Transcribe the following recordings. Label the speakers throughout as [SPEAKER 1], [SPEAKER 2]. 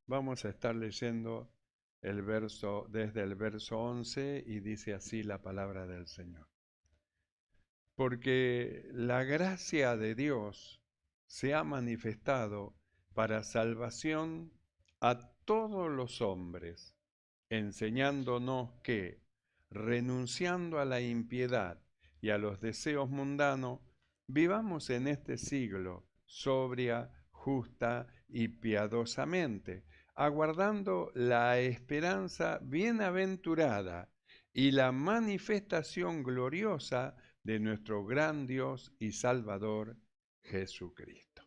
[SPEAKER 1] Vamos a estar leyendo desde el verso 11 y dice así la palabra del Señor. Porque la gracia de Dios se ha manifestado para salvación a todos los hombres, enseñándonos que, renunciando a la impiedad y a los deseos mundanos, vivamos en este siglo sobria, justa y piadosamente, aguardando la esperanza bienaventurada y la manifestación gloriosa de nuestro gran Dios y Salvador Jesucristo.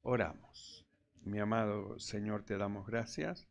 [SPEAKER 1] Oramos. Mi amado Señor, te damos gracias.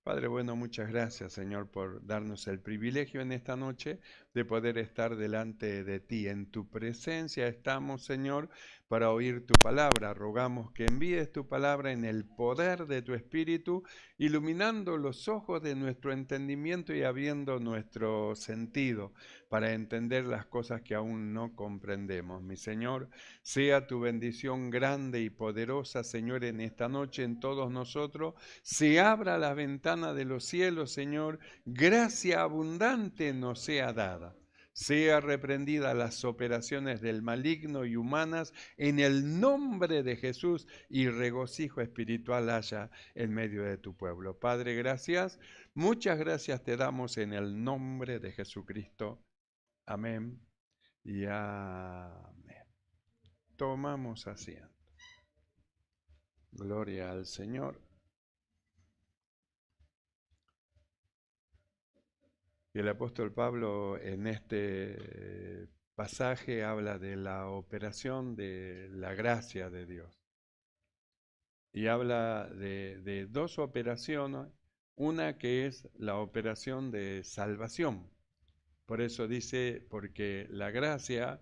[SPEAKER 1] Padre bueno, muchas gracias, Señor, por darnos el privilegio en esta noche de poder estar delante de ti. En tu presencia estamos, Señor, para oír tu palabra. Rogamos que envíes tu palabra en el poder de tu Espíritu, iluminando los ojos de nuestro entendimiento y abriendo nuestro sentido para entender las cosas que aún no comprendemos. Mi Señor, sea tu bendición grande y poderosa, Señor, en esta noche en todos nosotros. Se abra la ventana de los cielos, Señor, gracia abundante nos sea dada. Sea reprendida las operaciones del maligno y humanas en el nombre de Jesús y regocijo espiritual haya en medio de tu pueblo. Padre, gracias. Muchas gracias te damos en el nombre de Jesucristo. Amén y amén. Tomamos asiento. Gloria al Señor. Y el apóstol Pablo en este pasaje habla de la operación de la gracia de Dios. Y habla de dos operaciones, una que es la operación de salvación. Por eso dice, porque la gracia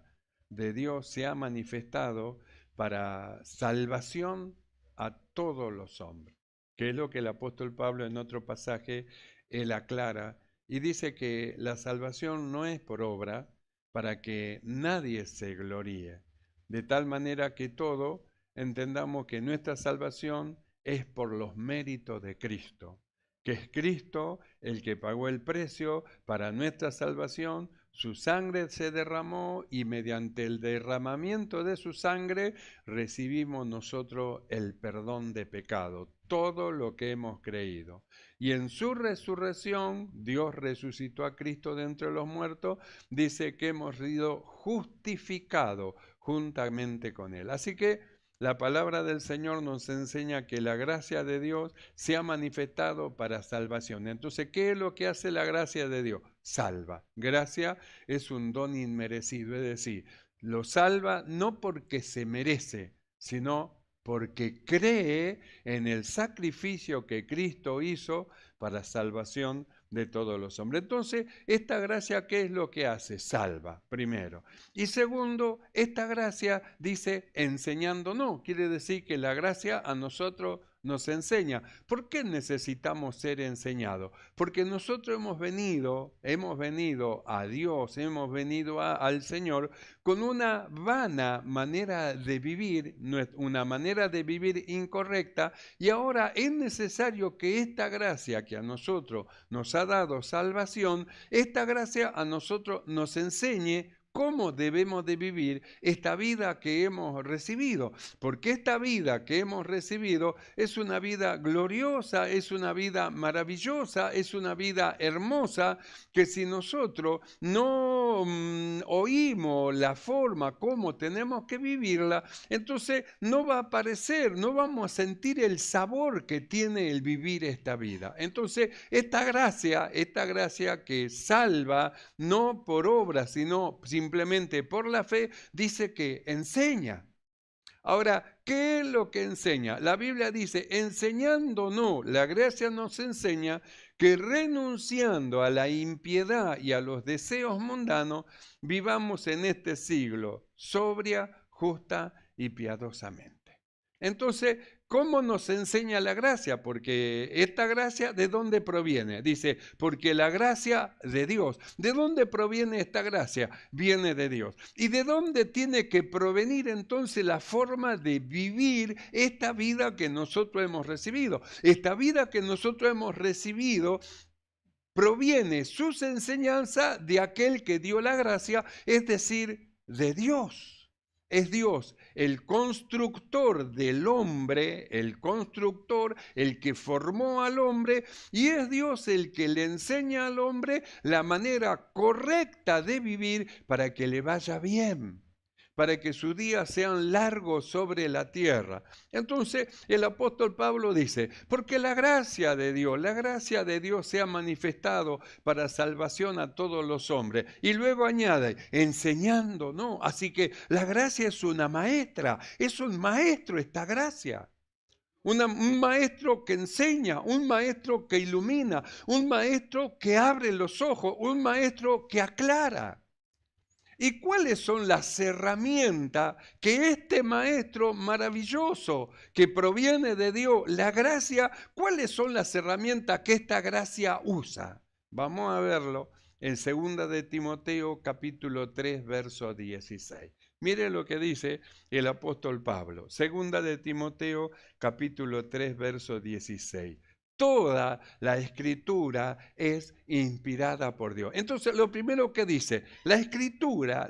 [SPEAKER 1] de Dios se ha manifestado para salvación a todos los hombres, que es lo que el apóstol Pablo en otro pasaje él aclara y dice que la salvación no es por obra para que nadie se gloríe, de tal manera que todo entendamos que nuestra salvación es por los méritos de Cristo, que es Cristo el que pagó el precio para nuestra salvación. Su sangre se derramó y mediante el derramamiento de su sangre recibimos nosotros el perdón de pecado, todo lo que hemos creído. Y en su resurrección, Dios resucitó a Cristo de entre los muertos, dice que hemos sido justificados juntamente con Él. Así que la palabra del Señor nos enseña que la gracia de Dios se ha manifestado para salvación. Entonces, ¿qué es lo que hace la gracia de Dios? Salva. Gracia es un don inmerecido, es decir, lo salva no porque se merece, sino porque cree en el sacrificio que Cristo hizo para salvación de todos los hombres. Entonces, esta gracia, ¿qué es lo que hace? Salva, primero. Y segundo, esta gracia dice enseñando, no, quiere decir que la gracia a nosotros nos enseña. ¿Por qué necesitamos ser enseñados? Porque nosotros hemos venido a Dios, hemos venido al Señor con una vana manera de vivir, una manera de vivir incorrecta, y ahora es necesario que esta gracia que a nosotros nos ha dado salvación, esta gracia a nosotros nos enseñe cómo debemos de vivir esta vida que hemos recibido, porque esta vida que hemos recibido es una vida gloriosa, es una vida maravillosa, es una vida hermosa, que si nosotros no oímos la forma como tenemos que vivirla, entonces no va a aparecer, no vamos a sentir el sabor que tiene el vivir esta vida. Entonces, esta gracia que salva, no por obra, sino simplemente por la fe, dice que enseña. Ahora, ¿qué es lo que enseña? La Biblia dice, enseñándonos, la gracia nos enseña que renunciando a la impiedad y a los deseos mundanos, vivamos en este siglo sobria, justa y piadosamente. Entonces, ¿cómo nos enseña la gracia? Porque esta gracia, ¿de dónde proviene? Dice, porque la gracia de Dios. ¿De dónde proviene esta gracia? Viene de Dios. ¿Y de dónde tiene que provenir entonces la forma de vivir esta vida que nosotros hemos recibido? Esta vida que nosotros hemos recibido proviene sus enseñanzas de aquel que dio la gracia, es decir, de Dios. Es Dios el constructor del hombre, el constructor, el que formó al hombre, y es Dios el que le enseña al hombre la manera correcta de vivir para que le vaya bien, para que sus días sean largos sobre la tierra. Entonces el apóstol Pablo dice, porque la gracia de Dios se ha manifestado para salvación a todos los hombres. Y luego añade, enseñando, ¿no? Así que la gracia es una maestra, es un maestro esta gracia. Un maestro que enseña, un maestro que ilumina, un maestro que abre los ojos, un maestro que aclara. ¿Y cuáles son las herramientas que este maestro maravilloso que proviene de Dios, la gracia, cuáles son las herramientas que esta gracia usa? Vamos a verlo en 2 de Timoteo capítulo 3 verso 16. Mire lo que dice el apóstol Pablo. 2 de Timoteo capítulo 3 verso 16. Toda la escritura es inspirada por Dios. Entonces, lo primero que dice, la escritura,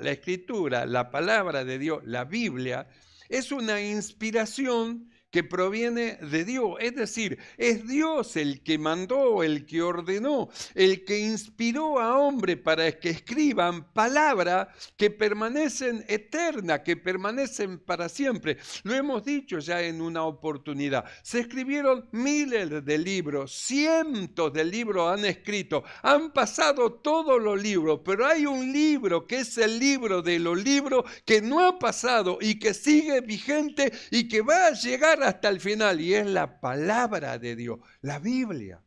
[SPEAKER 1] la palabra de Dios, la Biblia, es una inspiración que proviene de Dios. Es decir, es Dios el que mandó, el que ordenó, el que inspiró a hombres para que escriban palabras que permanecen eternas, que permanecen para siempre. Lo hemos dicho ya en una oportunidad. Se escribieron miles de libros, cientos de libros han escrito, han pasado todos los libros, pero hay un libro que es el libro de los libros que no ha pasado y que sigue vigente y que va a llegar hasta el final, y es la palabra de Dios, la Biblia.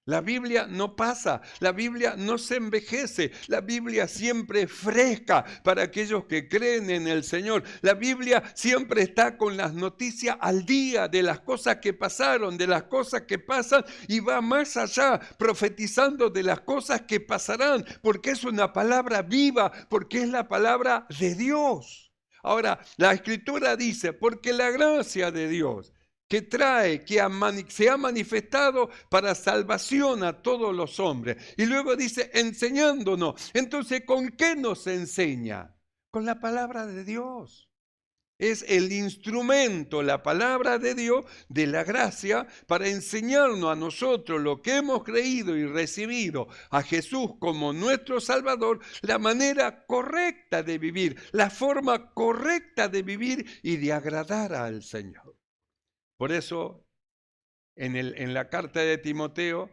[SPEAKER 1] La Biblia no pasa, la Biblia no se envejece, la Biblia siempre es fresca para aquellos que creen en el Señor. La Biblia siempre está con las noticias al día de las cosas que pasaron, de las cosas que pasan, y va más allá profetizando de las cosas que pasarán, porque es una palabra viva, porque es la palabra de Dios. Ahora, la Escritura dice, porque la gracia de Dios que trae, que se ha manifestado para salvación a todos los hombres. Y luego dice, enseñándonos. Entonces, ¿con qué nos enseña? Con la palabra de Dios. Es el instrumento, la palabra de Dios, de la gracia, para enseñarnos a nosotros lo que hemos creído y recibido a Jesús como nuestro Salvador, la manera correcta de vivir, la forma correcta de vivir y de agradar al Señor. Por eso, en la carta de Timoteo,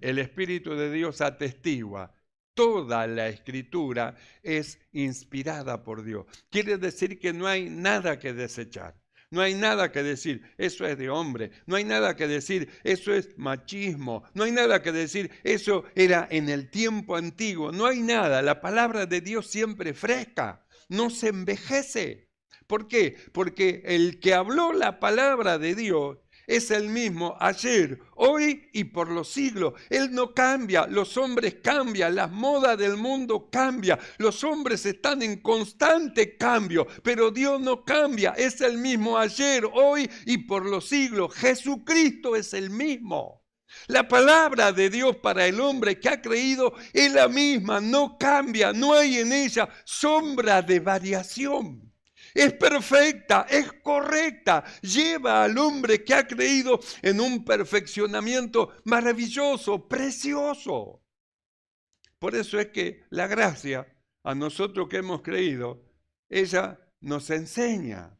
[SPEAKER 1] el Espíritu de Dios atestigua. Toda la escritura es inspirada por Dios. Quiere decir que no hay nada que desechar. No hay nada que decir, eso es de hombre. No hay nada que decir, eso es machismo. No hay nada que decir, eso era en el tiempo antiguo. No hay nada. La palabra de Dios siempre es fresca. No se envejece. ¿Por qué? Porque el que habló la palabra de Dios es el mismo ayer, hoy y por los siglos. Él no cambia, los hombres cambian, las modas del mundo cambian, los hombres están en constante cambio, pero Dios no cambia, es el mismo ayer, hoy y por los siglos. Jesucristo es el mismo. La palabra de Dios para el hombre que ha creído es la misma, no cambia, no hay en ella sombra de variación. Es perfecta, es correcta, lleva al hombre que ha creído en un perfeccionamiento maravilloso, precioso. Por eso es que la gracia, a nosotros que hemos creído, ella nos enseña.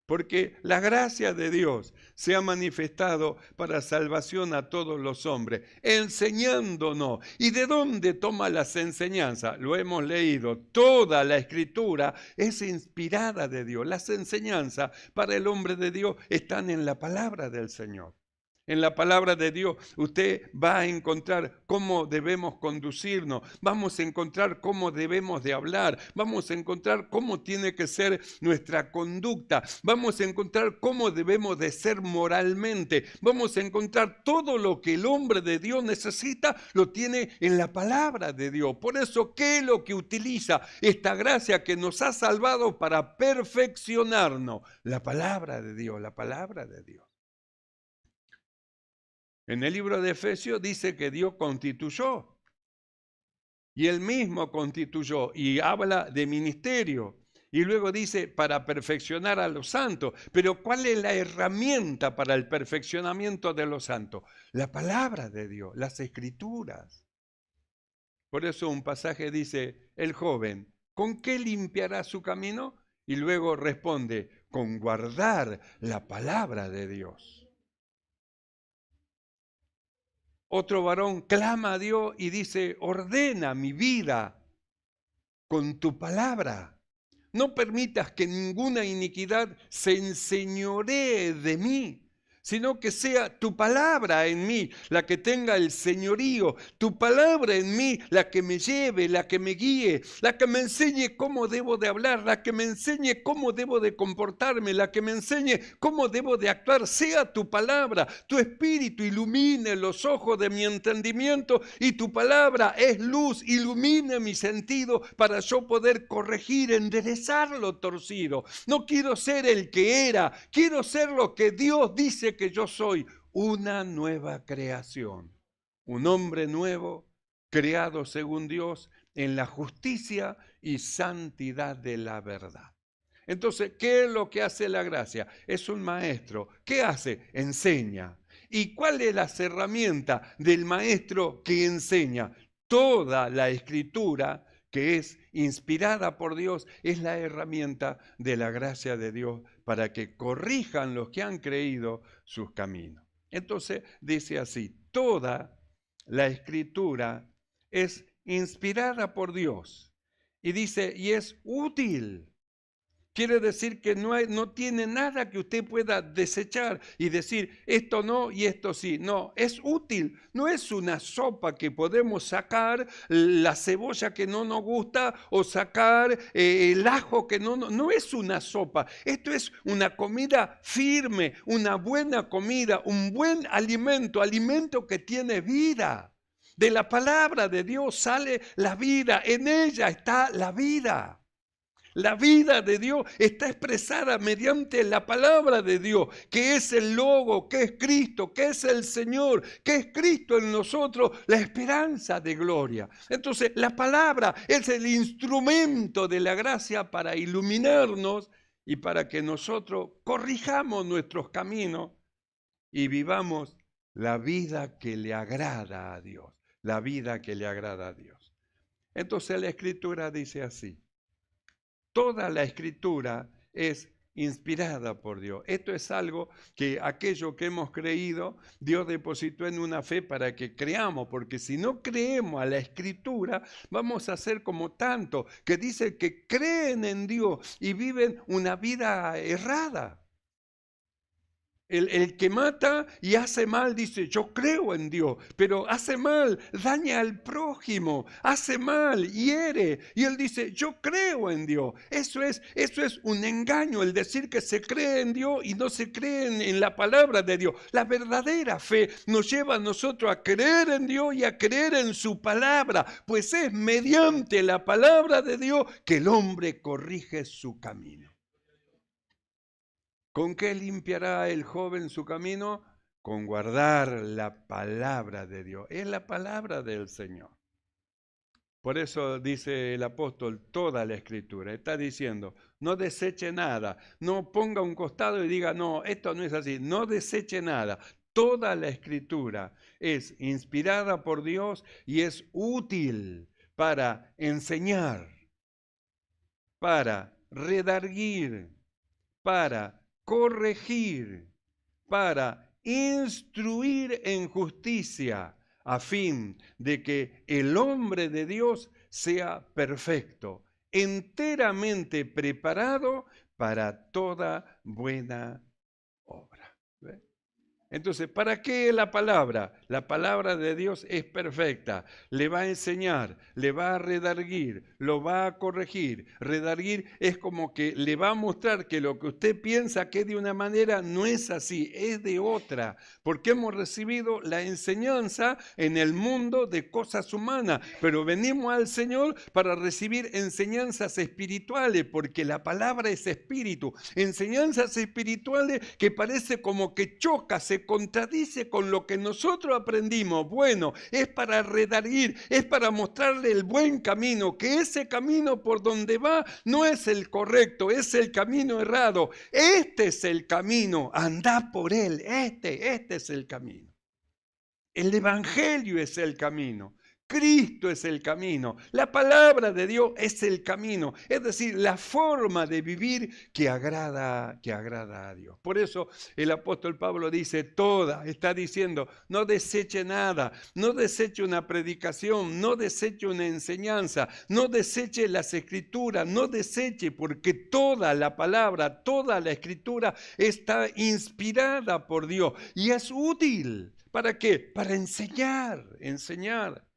[SPEAKER 1] Porque la gracia de Dios se ha manifestado para salvación a todos los hombres, enseñándonos. ¿Y de dónde toma las enseñanzas? Lo hemos leído. Toda la Escritura es inspirada de Dios. Las enseñanzas para el hombre de Dios están en la palabra del Señor. En la palabra de Dios usted va a encontrar cómo debemos conducirnos, vamos a encontrar cómo debemos de hablar, vamos a encontrar cómo tiene que ser nuestra conducta, vamos a encontrar cómo debemos de ser moralmente, vamos a encontrar todo lo que el hombre de Dios necesita, lo tiene en la palabra de Dios. Por eso, ¿qué es lo que utiliza esta gracia que nos ha salvado para perfeccionarnos? La palabra de Dios, la palabra de Dios. En el libro de Efesios dice que Dios constituyó. Y Él mismo constituyó y habla de ministerio. Y luego dice para perfeccionar a los santos. Pero ¿cuál es la herramienta para el perfeccionamiento de los santos? La palabra de Dios, las escrituras. Por eso un pasaje dice, el joven, ¿con qué limpiará su camino? Y luego responde, con guardar la palabra de Dios. Otro varón clama a Dios y dice, ordena mi vida con tu palabra. No permitas que ninguna iniquidad se enseñoree de mí, sino que sea tu palabra en mí la que tenga el señorío, tu palabra en mí la que me lleve, la que me guíe, la que me enseñe cómo debo de hablar, la que me enseñe cómo debo de comportarme, la que me enseñe cómo debo de actuar. Sea tu palabra, tu espíritu ilumine los ojos de mi entendimiento y tu palabra es luz, ilumine mi sentido para yo poder corregir, enderezar lo torcido. No quiero ser el que era, quiero ser lo que Dios dice que yo soy, una nueva creación, un hombre nuevo, creado según Dios en la justicia y santidad de la verdad. Entonces, ¿qué es lo que hace la gracia? Es un maestro. ¿Qué hace? Enseña. ¿Y cuál es las herramientas del maestro que enseña? Toda la escritura que es inspirada por Dios, es la herramienta de la gracia de Dios para que corrijan los que han creído sus caminos. Entonces dice así, toda la escritura es inspirada por Dios. Y dice, y es útil. Quiere decir que no tiene nada que usted pueda desechar y decir esto no y esto sí. No, es útil. No es una sopa que podemos sacar la cebolla que no nos gusta o sacar el ajo que no es una sopa. Esto es una comida firme, una buena comida, un buen alimento, alimento que tiene vida. De la palabra de Dios sale la vida, en ella está la vida. La vida de Dios está expresada mediante la palabra de Dios, que es el Logo, que es Cristo, que es el Señor, que es Cristo en nosotros, la esperanza de gloria. Entonces, la palabra es el instrumento de la gracia para iluminarnos y para que nosotros corrijamos nuestros caminos y vivamos la vida que le agrada a Dios, la vida que le agrada a Dios. Entonces, la Escritura dice así. Toda la escritura es inspirada por Dios. Esto es algo que aquello que hemos creído, Dios depositó en una fe para que creamos, porque si no creemos a la escritura, vamos a ser como tanto que dicen que creen en Dios y viven una vida errada. El que mata y hace mal dice, yo creo en Dios, pero hace mal, daña al prójimo, hace mal, hiere. Y él dice, yo creo en Dios. Eso es un engaño, el decir que se cree en Dios y no se cree en la palabra de Dios. La verdadera fe nos lleva a nosotros a creer en Dios y a creer en su palabra, pues es mediante la palabra de Dios que el hombre corrige su camino. ¿Con qué limpiará el joven su camino? Con guardar la palabra de Dios. Es la palabra del Señor. Por eso dice el apóstol toda la escritura. Está diciendo, no deseche nada. No ponga un costado y diga, no, esto no es así. No deseche nada. Toda la escritura es inspirada por Dios y es útil para enseñar, para redarguir, para corregir, para instruir en justicia, a fin de que el hombre de Dios sea perfecto, enteramente preparado para toda buena obra. ¿Ve? Entonces, ¿para qué la palabra? La palabra de Dios es perfecta. Le va a enseñar, le va a redarguir, lo va a corregir. Redarguir es como que le va a mostrar que lo que usted piensa que es de una manera no es así, es de otra. Porque hemos recibido la enseñanza en el mundo de cosas humanas. Pero venimos al Señor para recibir enseñanzas espirituales, porque la palabra es espíritu. Enseñanzas espirituales que parece como que choca, se contradice con lo que nosotros aprendimos. Bueno, es para redarguir, es para mostrarle el buen camino, que ese camino por donde va no es el correcto, es el camino errado. Este es el camino, anda por él, este es el camino. El Evangelio es el camino. Cristo es el camino. La palabra de Dios es el camino. Es decir, la forma de vivir que agrada a Dios. Por eso el apóstol Pablo dice está diciendo, no deseche nada, no deseche una predicación, no deseche una enseñanza, no deseche las escrituras, no deseche, porque toda la palabra, toda la escritura está inspirada por Dios y es útil. ¿Para qué? Para enseñar.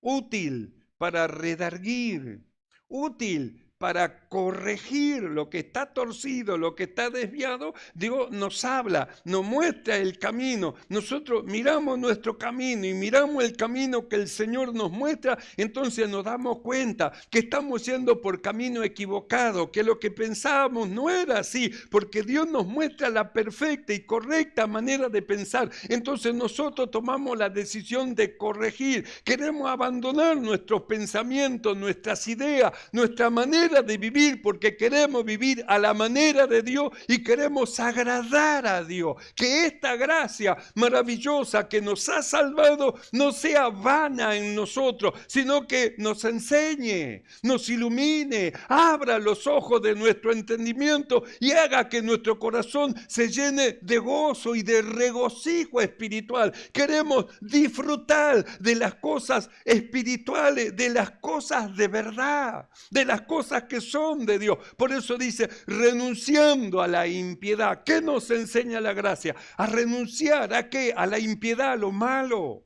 [SPEAKER 1] Útil para redarguir, útil para corregir lo que está torcido, lo que está desviado. Dios nos habla, nos muestra el camino. Nosotros miramos nuestro camino y miramos el camino que el Señor nos muestra, entonces nos damos cuenta que estamos yendo por camino equivocado, que lo que pensábamos no era así, porque Dios nos muestra la perfecta y correcta manera de pensar. Entonces nosotros tomamos la decisión de corregir. Queremos abandonar nuestros pensamientos, nuestras ideas, nuestra manera de vivir, porque queremos vivir a la manera de Dios y queremos agradar a Dios. Que esta gracia maravillosa que nos ha salvado no sea vana en nosotros, sino que nos enseñe, nos ilumine, abra los ojos de nuestro entendimiento y haga que nuestro corazón se llene de gozo y de regocijo espiritual. Queremos disfrutar de las cosas espirituales, de las cosas de verdad, de las cosas que son de Dios. Por eso dice, renunciando a la impiedad. ¿Qué nos enseña la gracia? A renunciar ¿a qué? A la impiedad, a lo malo.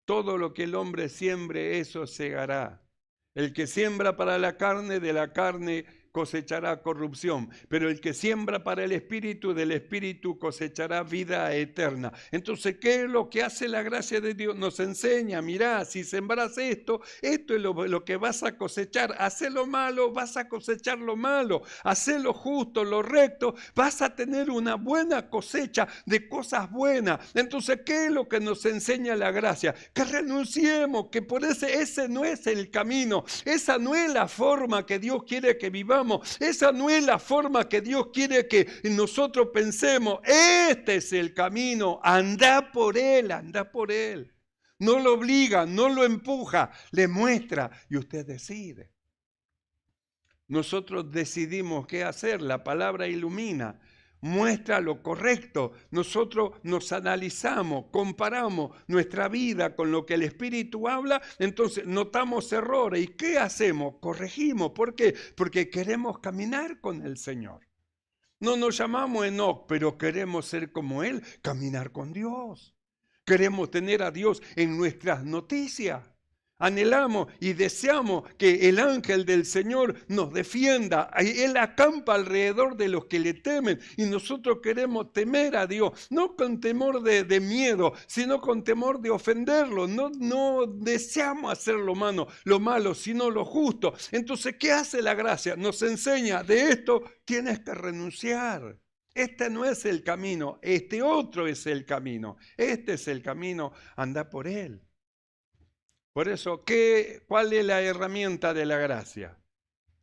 [SPEAKER 1] Todo lo que el hombre siembre, eso segará. El que siembra para la carne, de la carne cosechará corrupción, pero el que siembra para el espíritu, del espíritu cosechará vida eterna. Entonces, ¿qué es lo que hace la gracia de Dios? Nos enseña, mirá, si sembras esto es lo que vas a cosechar. Hacé lo malo, vas a cosechar lo malo. Hacé lo justo, lo recto, vas a tener una buena cosecha de cosas buenas. Entonces, ¿qué es lo que nos enseña la gracia? Que renunciemos, que por ese no es el camino, esa no es la forma que Dios quiere que vivamos. Esa no es la forma que Dios quiere que nosotros pensemos. Este es el camino, anda por él, anda por él. No lo obliga, no lo empuja, le muestra y usted decide. Nosotros decidimos qué hacer, la palabra ilumina, muestra lo correcto. Nosotros nos analizamos, comparamos nuestra vida con lo que el Espíritu habla, entonces notamos errores. ¿Y qué hacemos? Corregimos. ¿Por qué? Porque queremos caminar con el Señor. No nos llamamos Enoc, pero queremos ser como Él, caminar con Dios. Queremos tener a Dios en nuestras noticias. Anhelamos y deseamos que el ángel del Señor nos defienda. Él acampa alrededor de los que le temen y nosotros queremos temer a Dios, no con temor de miedo, sino con temor de ofenderlo. No deseamos hacer lo malo, sino lo justo. Entonces, ¿qué hace la gracia? Nos enseña, de esto tienes que renunciar. Este no es el camino, este otro es el camino. Este es el camino, anda por él. Por eso, ¿cuál es la herramienta de la gracia?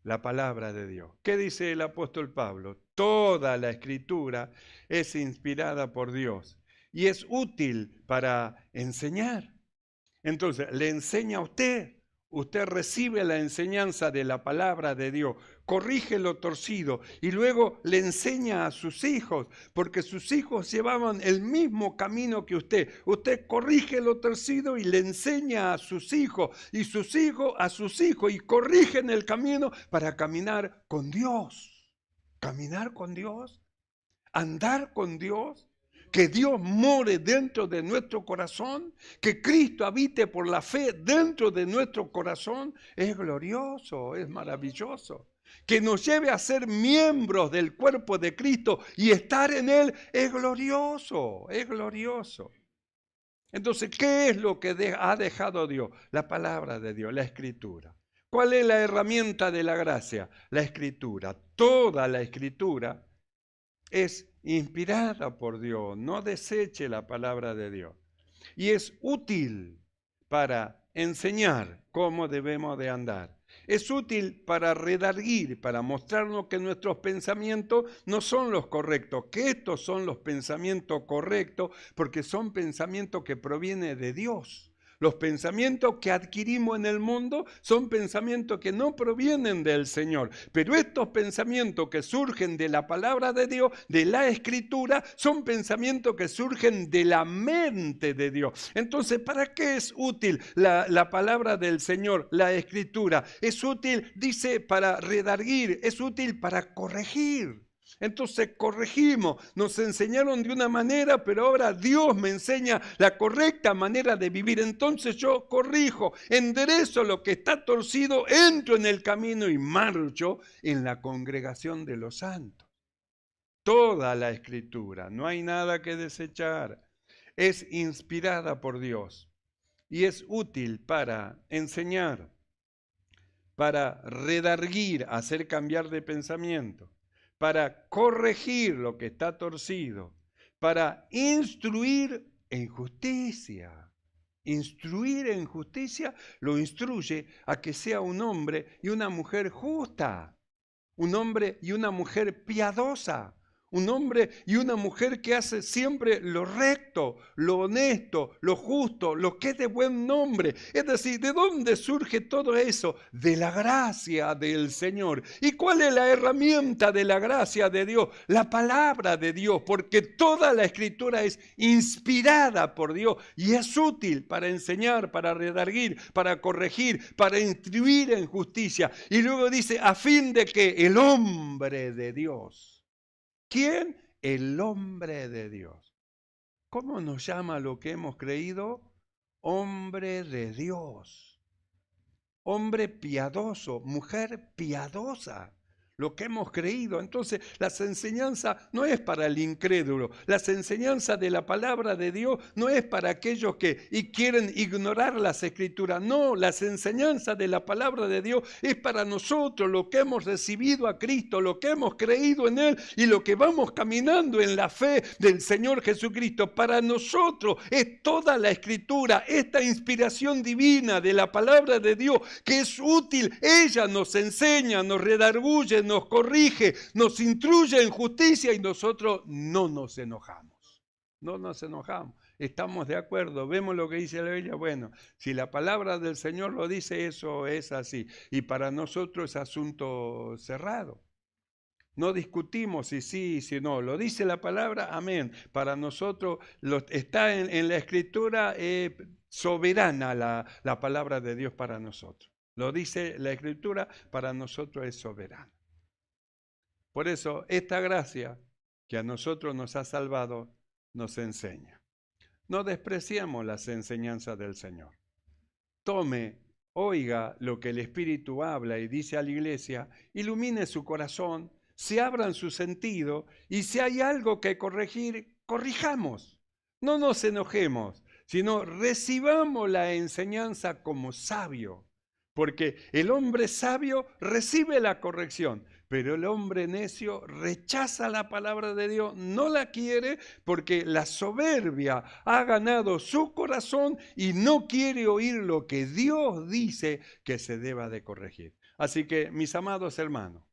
[SPEAKER 1] La palabra de Dios. ¿Qué dice el apóstol Pablo? Toda la escritura es inspirada por Dios y es útil para enseñar. Entonces, le enseña a usted. Usted recibe la enseñanza de la palabra de Dios, corrige lo torcido y luego le enseña a sus hijos, porque sus hijos llevaban el mismo camino que usted. Usted corrige lo torcido y le enseña a sus hijos y sus hijos a sus hijos y corrigen el camino para caminar con Dios. Caminar con Dios, andar con Dios. que Dios more dentro de nuestro corazón, que Cristo habite por la fe dentro de nuestro corazón, es glorioso, es maravilloso. Que nos lleve a ser miembros del cuerpo de Cristo y estar en Él es glorioso, es glorioso. Entonces, ¿qué es lo que ha dejado Dios? La palabra de Dios, la Escritura. ¿Cuál es la herramienta de la gracia? La Escritura. Toda la Escritura es inspirada por Dios. No deseche la palabra de Dios. Y es útil para enseñar cómo debemos de andar. Es útil para redarguir, para mostrarnos que nuestros pensamientos no son los correctos, que estos son los pensamientos correctos, porque son pensamientos que provienen de Dios. Los pensamientos que adquirimos en el mundo son pensamientos que no provienen del Señor. Pero estos pensamientos que surgen de la palabra de Dios, de la Escritura, son pensamientos que surgen de la mente de Dios. Entonces, ¿para qué es útil la palabra del Señor, la Escritura? Es útil, dice, para redarguir, es útil para corregir. Entonces corregimos, nos enseñaron de una manera, pero ahora Dios me enseña la correcta manera de vivir. Entonces yo corrijo, enderezo lo que está torcido, entro en el camino y marcho en la congregación de los santos. Toda la Escritura, no hay nada que desechar, es inspirada por Dios y es útil para enseñar, para redarguir, hacer cambiar de pensamiento, para corregir lo que está torcido, para instruir en justicia. Instruir en justicia lo instruye a que sea un hombre y una mujer justa, un hombre y una mujer piadosa, un hombre y una mujer que hace siempre lo recto, lo honesto, lo justo, lo que es de buen nombre. Es decir, ¿de dónde surge todo eso? De la gracia del Señor. ¿Y cuál es la herramienta de la gracia de Dios? La palabra de Dios, porque toda la Escritura es inspirada por Dios y es útil para enseñar, para redarguir, para corregir, para instruir en justicia. Y luego dice, a fin de que el hombre de Dios. ¿Quién? El hombre de Dios. ¿Cómo nos llama lo que hemos creído? Hombre de Dios. Hombre piadoso, mujer piadosa. Lo que hemos creído. Entonces, las enseñanzas no es para el incrédulo. Las enseñanzas de la palabra de Dios no es para aquellos que quieren ignorar las Escrituras. No, las enseñanzas de la palabra de Dios es para nosotros, lo que hemos recibido a Cristo, lo que hemos creído en Él y lo que vamos caminando en la fe del Señor Jesucristo. Para nosotros es toda la Escritura, esta inspiración divina de la palabra de Dios que es útil. Ella nos enseña, nos redarguye, nos corrige, nos instruye en justicia y nosotros no nos enojamos. No nos enojamos. Estamos de acuerdo, vemos lo que dice la Biblia. Bueno, si la palabra del Señor lo dice, eso es así. Y para nosotros es asunto cerrado. No discutimos si sí, si no. Lo dice la palabra, amén. Para nosotros está en la Escritura soberana la palabra de Dios para nosotros. Lo dice la Escritura, para nosotros es soberana. Por eso, esta gracia que a nosotros nos ha salvado, nos enseña. No despreciemos las enseñanzas del Señor. Tome, oiga lo que el Espíritu habla y dice a la iglesia, ilumine su corazón, se abran su sentido y si hay algo que corregir, corrijamos. No nos enojemos, sino recibamos la enseñanza como sabio. Porque el hombre sabio recibe la corrección, pero el hombre necio rechaza la palabra de Dios, no la quiere porque la soberbia ha ganado su corazón y no quiere oír lo que Dios dice que se deba de corregir. Así que, mis amados hermanos,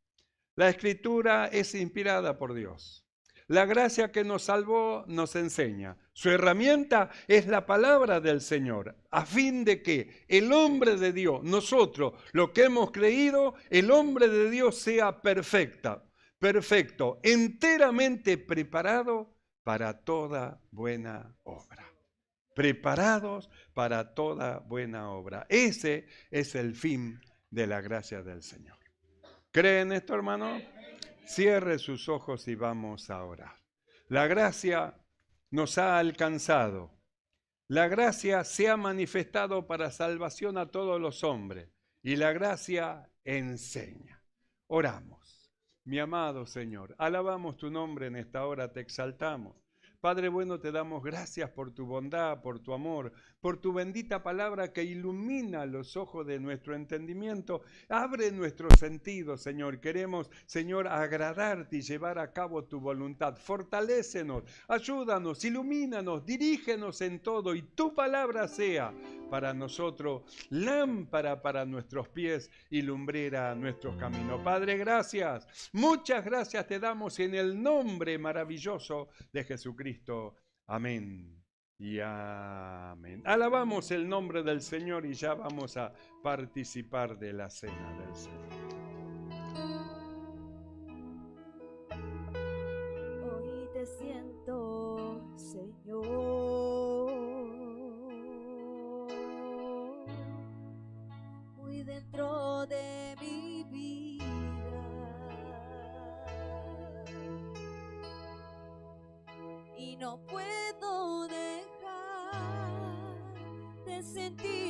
[SPEAKER 1] la Escritura es inspirada por Dios. La gracia que nos salvó nos enseña. Su herramienta es la palabra del Señor, a fin de que el hombre de Dios, nosotros, lo que hemos creído, el hombre de Dios sea perfecto, enteramente preparado para toda buena obra. Preparados para toda buena obra. Ese es el fin de la gracia del Señor. ¿Creen esto, hermano? Cierre sus ojos y vamos a orar. La gracia nos ha alcanzado. La gracia se ha manifestado para salvación a todos los hombres y la gracia enseña. Oramos. Mi amado Señor, alabamos tu nombre en esta hora, te exaltamos. Padre bueno, te damos gracias por tu bondad, por tu amor, por tu bendita palabra que ilumina los ojos de nuestro entendimiento. Abre nuestros sentidos, Señor. Queremos, Señor, agradarte y llevar a cabo tu voluntad. Fortalécenos, ayúdanos, ilumínanos, dirígenos en todo y tu palabra sea para nosotros lámpara para nuestros pies y lumbrera a nuestros caminos. Padre, gracias. Muchas gracias te damos en el nombre maravilloso de Jesucristo. Amén y amén. Alabamos el nombre del Señor y ya vamos a participar de la cena del Señor.
[SPEAKER 2] Hoy te siento, Señor, muy dentro de mi vida. Y no puedo dejar de sentir